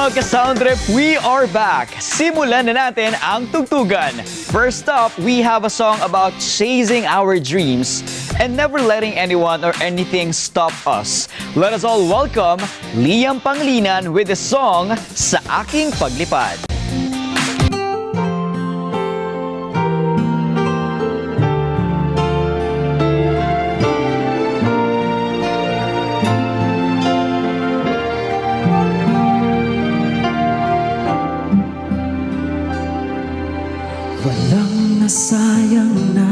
mga ka-Soundtrip, we are back! Simulan na natin ang tugtugan. First up, we have a song about chasing our dreams and never letting anyone or anything stop us. Let us all welcome Liam Panglinan with the song Sa Aking Paglipad. Walang nasayang na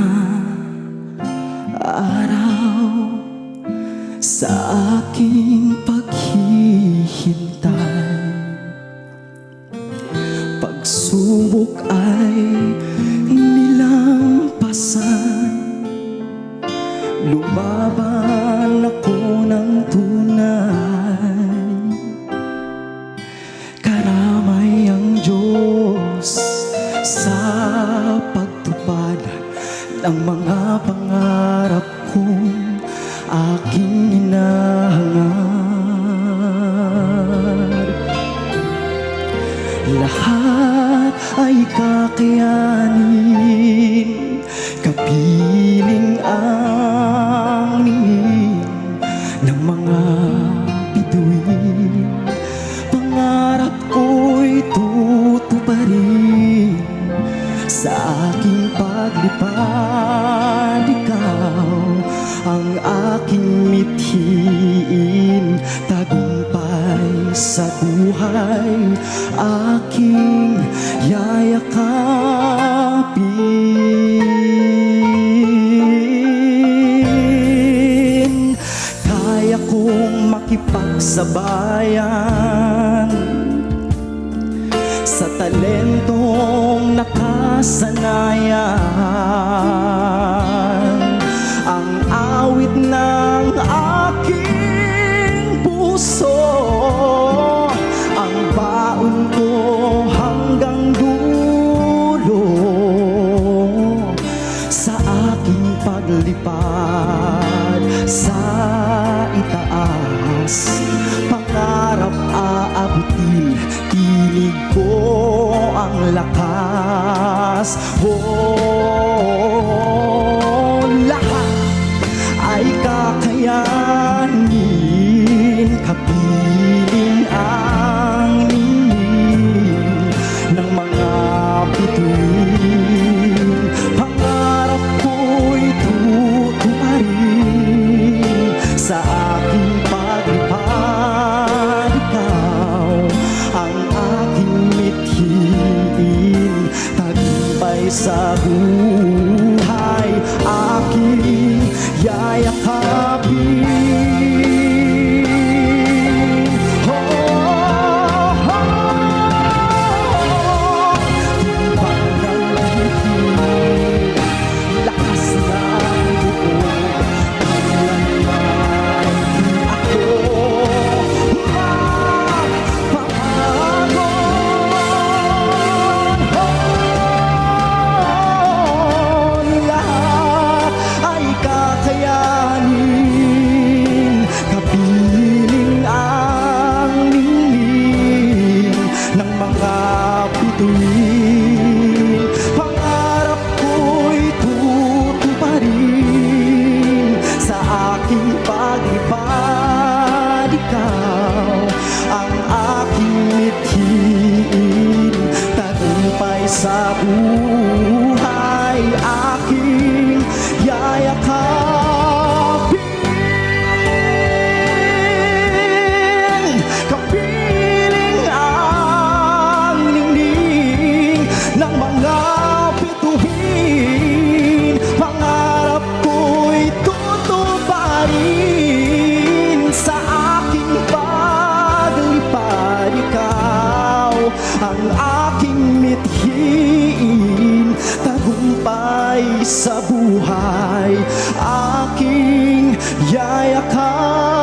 araw sa aking paghihintay. Pagsubok ay nilampasan, lumaban ako ng tunay. Karamay ang Diyos sa pagtupad ng mga pangarap kong aking hinahangad. Lahat ay kakayanin, kapiling ang ningin ng mga bituin. Pangarap ko'y tutuparin sa aking paglipad. Ikaw ang aking mithiin, tagumpay sa buhay aking yayakapin. Kaya kong makipagsabayan sa talentong nakasanayan, ang awit ng aking puso, ang baon ko hanggang dulo. Sa aking paglipad sa itaas, pangarap aabutin, tinig ko ang lakas. Oh, lahat ay kakayanin, kapiling ang ningin ng mga bituin. Pangarap ko'y tutuparin sa aking paglipad. Ikaw ang aking mithiin, tagumpay sa buhay aking yayakapin. Timbang ng bituin, lakas ng loob, kailanman di ako magpapagon. Lahat ay kakayanin, kapiling ang ningin ng mga bituin. Pangarap ko'y tutuparin sa aking paglipad. Ikaw ang aking mithiin, tagumpay sa buhay aking yayakapin. Kapiling ang ningning ng mga bituin. Pangarap ko'y tutuparin sa aking paglipad. Ikaw ang aking mithiin, tagumpay sa buhay aking yayakapin.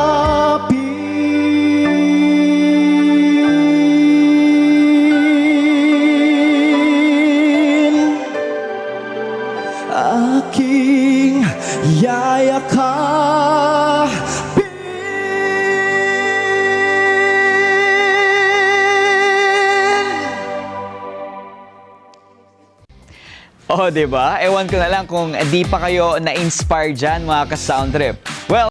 Aking yayakapin. Oh, di ba? Ewan ko na lang kung di pa kayo na-inspire dyan mga ka-sound trip.